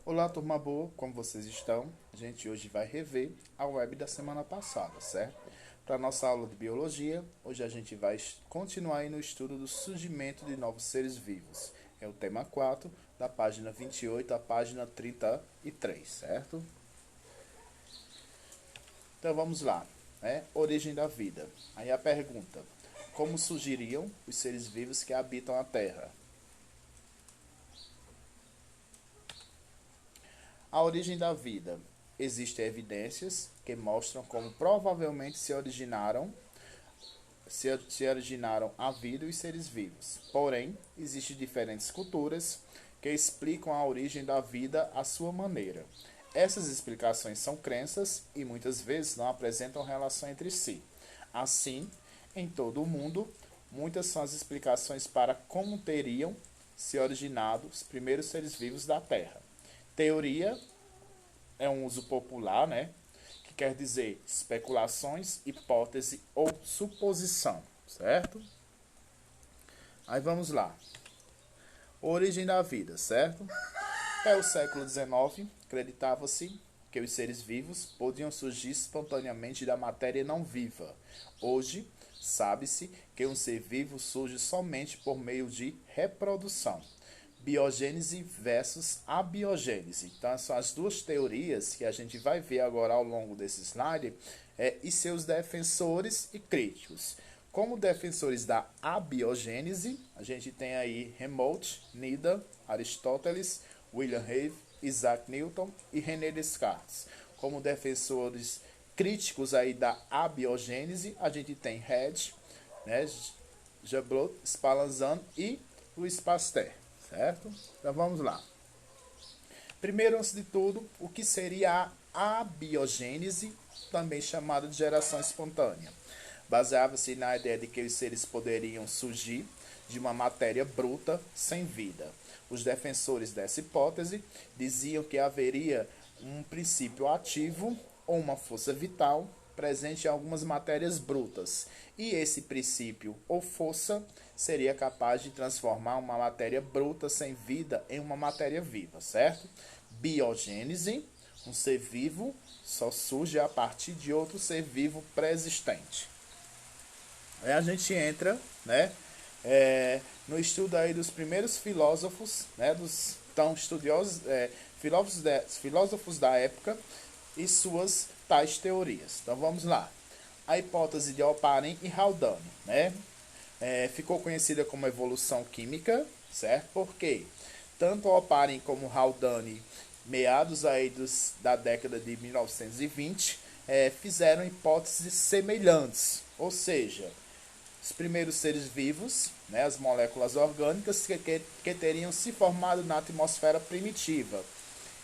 Olá, turma boa, como vocês estão? A gente hoje vai rever a web da semana passada, certo? Para nossa aula de biologia, hoje a gente vai continuar aí no estudo do surgimento de novos seres vivos. É o tema 4, da página 28 à página 33, certo? Então vamos lá, né? Origem da vida. Aí a pergunta: como surgiriam os seres vivos que habitam a Terra? A origem da vida. Existem evidências que mostram como provavelmente se originaram a vida e os seres vivos. Porém, existem diferentes culturas que explicam a origem da vida à sua maneira. Essas explicações são crenças e muitas vezes não apresentam relação entre si. Assim, em todo o mundo, muitas são as explicações para como teriam se originado os primeiros seres vivos da Terra. Teoria é um uso popular, né? Que quer dizer especulações, hipótese ou suposição, certo? Aí vamos lá. Origem da vida, certo? Até o século XIX, acreditava-se que os seres vivos podiam surgir espontaneamente da matéria não viva. Hoje, sabe-se que um ser vivo surge somente por meio de reprodução. Biogênese versus abiogênese. Então, são as duas teorias que a gente vai ver agora ao longo desse slide e seus defensores e críticos. Como defensores da abiogênese, a gente tem aí Helmholtz, Nida, Aristóteles, William Reeve, Isaac Newton e René Descartes. Como defensores críticos aí da abiogênese, a gente tem Red, né, Jablot, Spallanzani e Louis Pasteur, certo? Então vamos lá. Primeiro, antes de tudo, o que seria a abiogênese, também chamada de geração espontânea? Baseava-se na ideia de que os seres poderiam surgir de uma matéria bruta, sem vida. Os defensores dessa hipótese diziam que haveria um princípio ativo ou uma força vital presente em algumas matérias brutas, e esse princípio ou força seria capaz de transformar uma matéria bruta sem vida em uma matéria viva, certo? Biogênese, um ser vivo só surge a partir de outro ser vivo pré-existente. Aí a gente entra, né, no estudo aí dos primeiros filósofos, né, dos tão estudiosos, filósofos da época e suas tais teorias. Então vamos lá. A hipótese de Oparin e Haldane, né, ficou conhecida como evolução química, certo? Porque tanto Oparin como Haldane, meados aí da década de 1920, fizeram hipóteses semelhantes, ou seja, os primeiros seres vivos, né, as moléculas orgânicas que teriam se formado na atmosfera primitiva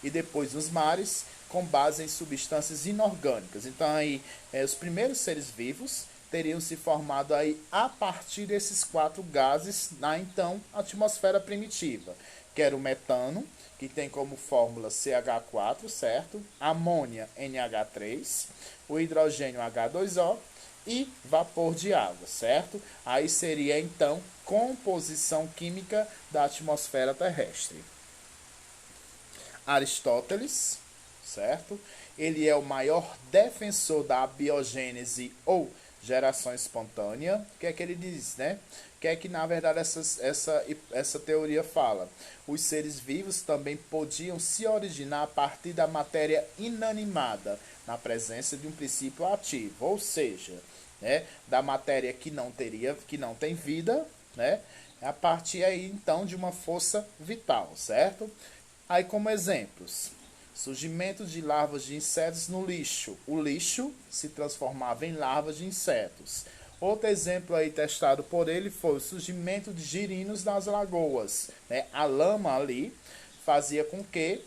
e depois nos mares com base em substâncias inorgânicas. Então aí os primeiros seres vivos teriam se formado aí a partir desses quatro gases na então atmosfera primitiva, que era o metano, que tem como fórmula CH4, certo? Amônia NH3, o hidrogênio H2O e vapor de água, certo? Aí seria então composição química da atmosfera terrestre. Aristóteles, certo? Ele é o maior defensor da biogênese ou geração espontânea. O que é que ele diz, né? O que é que na verdade essa teoria fala? Os seres vivos também podiam se originar a partir da matéria inanimada, na presença de um princípio ativo, ou seja, né, da matéria que não tem vida, né? A partir aí então de uma força vital, certo? Aí como exemplos, surgimento de larvas de insetos no lixo. O lixo se transformava em larvas de insetos. Outro exemplo aí testado por ele foi o surgimento de girinos nas lagoas, né? A lama ali fazia com que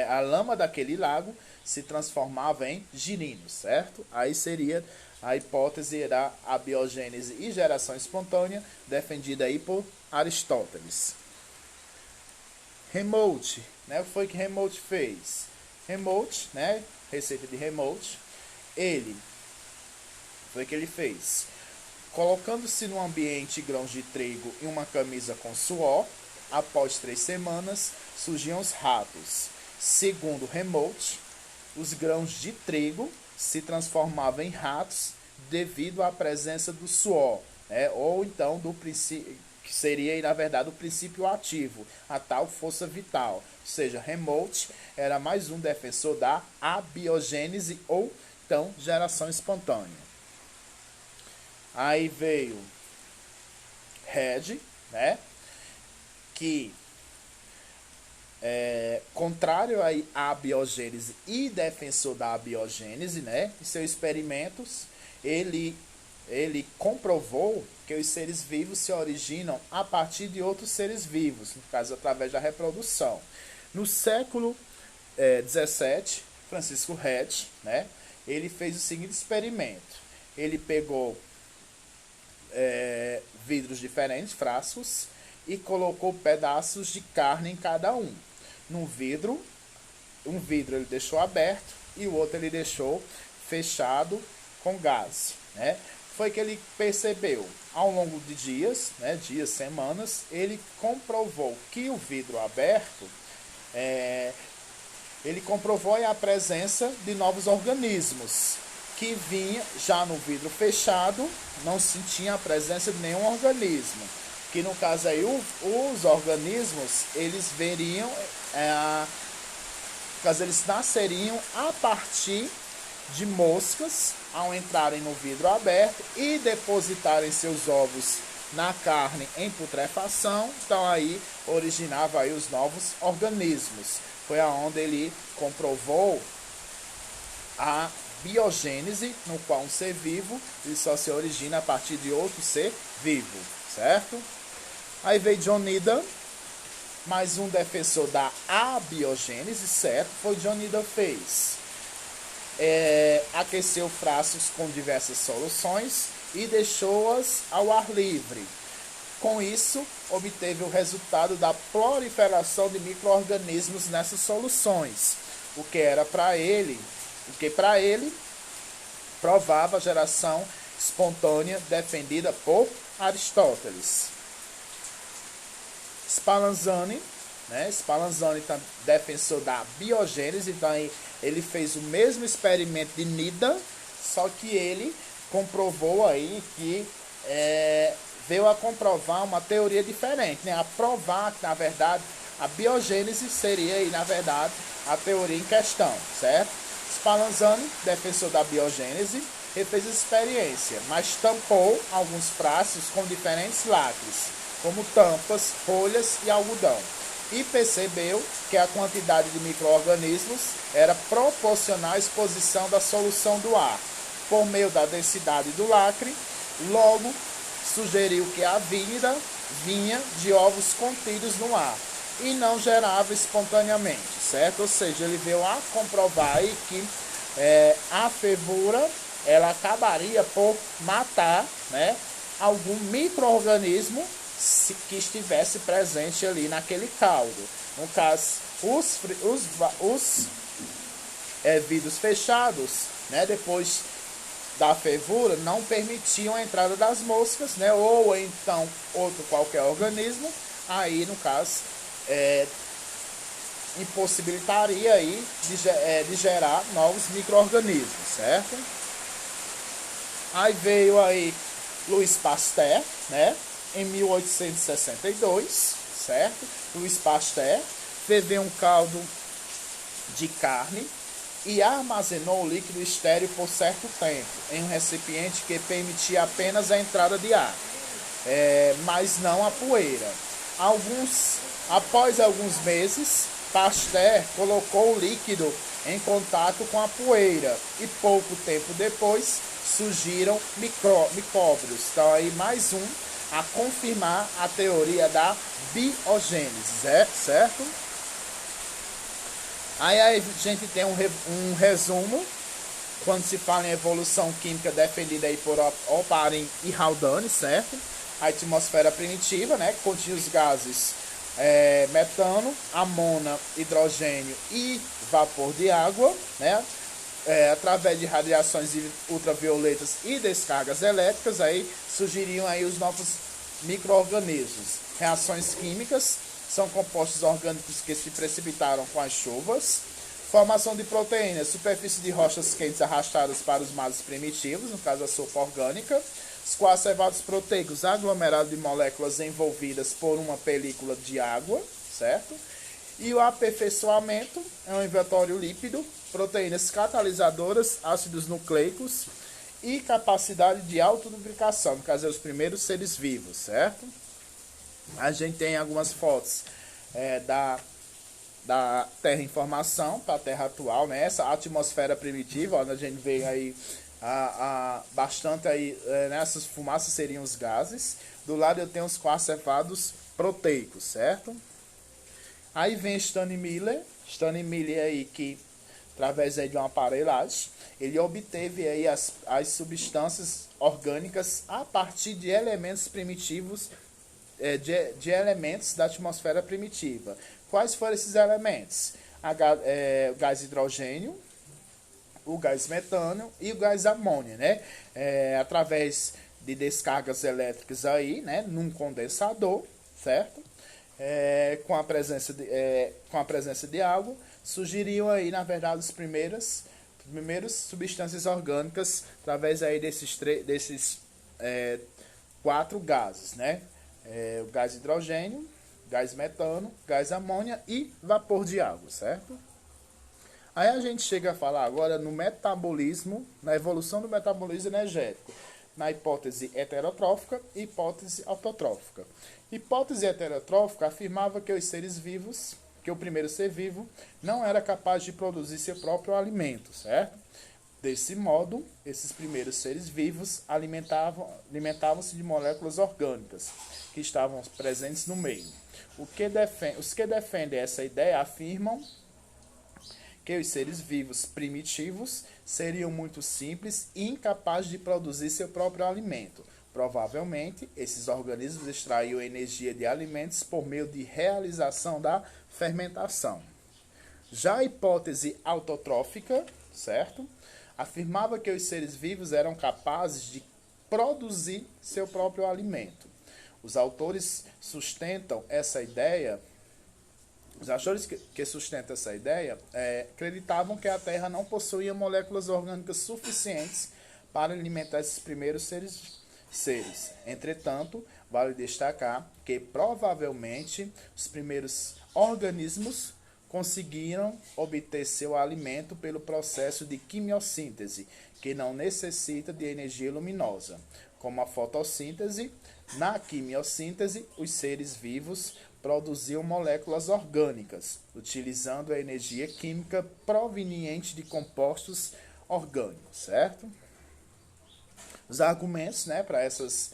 a lama daquele lago se transformava em girinos, certo? Aí seria a hipótese da abiogênese e geração espontânea, defendida aí por Aristóteles. Helmholtz, né? O que foi que Helmholtz fez? Helmholtz, né? Receita de Helmholtz. Ele foi que ele fez. Colocando-se no ambiente grãos de trigo e uma camisa com suor, após 3 semanas, surgiam os ratos. Segundo Helmholtz, os grãos de trigo se transformavam em ratos devido à presença do suor, né? Ou então do princípio, que seria, na verdade, o princípio ativo, a tal força vital. Ou seja, Helmholtz era mais um defensor da abiogênese, ou então geração espontânea. Aí veio Red, né? Que contrário à abiogênese e defensor da abiogênese, né? Em seus experimentos, ele comprovou que os seres vivos se originam a partir de outros seres vivos, no caso, através da reprodução. No século XVII, Francisco Red, né? Ele fez o seguinte experimento. Ele pegou vidros diferentes, frascos, e colocou pedaços de carne em cada um. Um vidro ele deixou aberto e o outro ele deixou fechado com gás, né? Foi que ele percebeu, ao longo de dias, né, dias, semanas, ele comprovou que o vidro aberto, ele comprovou a presença de novos organismos, que vinha já no vidro fechado, não sentia a presença de nenhum organismo. Que no caso aí, os organismos, eles veriam, eles nasceriam a partir de moscas, ao entrarem no vidro aberto e depositarem seus ovos na carne em putrefação. Então aí originava aí os novos organismos. Foi aonde ele comprovou a biogênese, no qual um ser vivo ele só se origina a partir de outro ser vivo, certo? Aí veio John Needham, mais um defensor da abiogênese, certo? Foi John Needham fez. Aqueceu frascos com diversas soluções e deixou-as ao ar livre. Com isso, obteve o resultado da proliferação de micro-organismos nessas soluções, o que para ele provava a geração espontânea defendida por Aristóteles. Spallanzani, né? Spallanzani, defensor da biogênese, então ele fez o mesmo experimento de Needham, só que ele comprovou aí que veio a comprovar uma teoria diferente, né? A provar que, na verdade, a biogênese seria aí, na verdade, a teoria em questão, certo? Spallanzani, defensor da biogênese, ele fez a experiência, mas tampou alguns frascos com diferentes lacres, como tampas, folhas e algodão, e percebeu que a quantidade de micro-organismos era proporcional à exposição da solução do ar, por meio da densidade do lacre. Logo, sugeriu que a vida vinha de ovos contidos no ar e não gerava espontaneamente, certo? Ou seja, ele veio a comprovar aí que a fervura ela acabaria por matar, né, algum micro-organismo que estivesse presente ali naquele caldo. No caso, os vidros fechados, né, depois da fervura, não permitiam a entrada das moscas, né, ou então outro qualquer organismo. Aí, no caso, impossibilitaria aí de gerar novos micro-organismos, certo? Aí veio aí Louis Pasteur, né? Em 1862, certo? Louis Pasteur ferveu um caldo de carne e armazenou o líquido estéril por certo tempo em um recipiente que permitia apenas a entrada de ar, mas não a poeira. Após alguns meses, Pasteur colocou o líquido em contato com a poeira e pouco tempo depois surgiram micróbios. Então aí mais um a confirmar a teoria da biogênese, certo? Aí a gente tem um resumo quando se fala em evolução química defendida aí por Oparin e Haldane, certo? A atmosfera primitiva, né, que continha os gases metano, amônia, hidrogênio e vapor de água, né? Através de radiações ultravioletas e descargas elétricas, aí surgiriam aí os novos micro-organismos. Reações químicas são compostos orgânicos que se precipitaram com as chuvas. Formação de proteínas, superfície de rochas quentes arrastadas para os mares primitivos, no caso a sopa orgânica. Os coacervados proteicos, aglomerado de moléculas envolvidas por uma película de água, certo? E o aperfeiçoamento é um inventório lípido, proteínas catalisadoras, ácidos nucleicos e capacidade de autoduplicação, no caso, os primeiros seres vivos, certo? A gente tem algumas fotos da Terra em formação para a Terra atual, né? Essa atmosfera primitiva, onde a gente vê aí bastante aí, né? Essas fumaças seriam os gases. Do lado eu tenho os coacervados proteicos, certo? Aí vem Stanley Miller aí que, através aí de uma aparelhagem, ele obteve aí as substâncias orgânicas a partir de elementos primitivos, de elementos da atmosfera primitiva. Quais foram esses elementos? O gás hidrogênio, o gás metano e o gás amônia, né? Através de descargas elétricas aí, né? Num condensador, certo? Com a presença de água, surgiriam aí, na verdade, as primeiras substâncias orgânicas através aí desses 4 gases, né? O gás hidrogênio, gás metano, gás amônia e vapor de água, certo? Aí a gente chega a falar agora no metabolismo, na evolução do metabolismo energético, na hipótese heterotrófica e hipótese autotrófica. Hipótese heterotrófica afirmava que os seres vivos, que o primeiro ser vivo, não era capaz de produzir seu próprio alimento, certo? Desse modo, esses primeiros seres vivos alimentavam-se de moléculas orgânicas que estavam presentes no meio. Os que defendem essa ideia afirmam que os seres vivos primitivos seriam muito simples e incapazes de produzir seu próprio alimento. Provavelmente, esses organismos extraíam energia de alimentos por meio de realização da fermentação. Já a hipótese autotrófica, certo? Afirmava que os seres vivos eram capazes de produzir seu próprio alimento. Os autores sustentam essa ideia. Os autores que sustentam essa ideia acreditavam que a Terra não possuía moléculas orgânicas suficientes para alimentar esses primeiros seres. Entretanto, vale destacar que provavelmente os primeiros organismos conseguiram obter seu alimento pelo processo de quimiossíntese, que não necessita de energia luminosa. Como a fotossíntese, na quimiossíntese, os seres vivos produziam moléculas orgânicas, utilizando a energia química proveniente de compostos orgânicos, certo? Os argumentos, né, para essas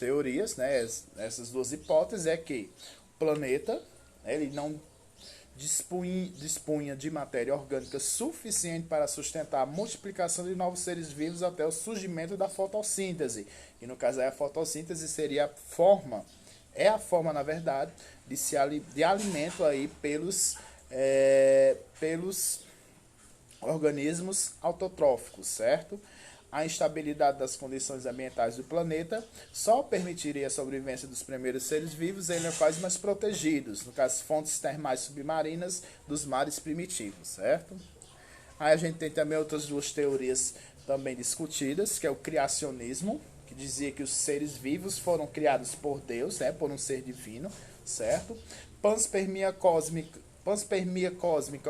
teorias, né, essas duas hipóteses, é que o planeta, né, ele não dispunha de matéria orgânica suficiente para sustentar a multiplicação de novos seres vivos até o surgimento da fotossíntese. E no caso aí, a fotossíntese seria a forma, na verdade, de alimento aí pelos organismos autotróficos, certo? A instabilidade das condições ambientais do planeta só permitiria a sobrevivência dos primeiros seres vivos em locais mais protegidos, no caso, fontes termais submarinas dos mares primitivos, certo? Aí a gente tem também outras duas teorias também discutidas, que é o criacionismo, que dizia que os seres vivos foram criados por Deus, né, por um ser divino, certo? Panspermia cósmica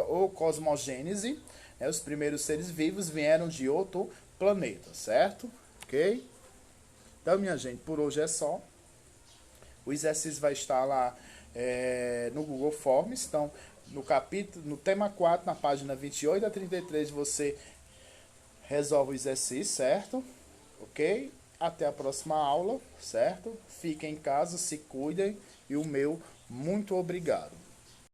ou cosmogênese, né, os primeiros seres vivos vieram de outro planeta, certo? Ok? Então, minha gente, por hoje é só. O exercício vai estar lá no Google Forms. Então, no tema 4, na página 28 a 33, você resolve o exercício, certo? Ok? Até a próxima aula, certo? Fiquem em casa, se cuidem e o meu muito obrigado.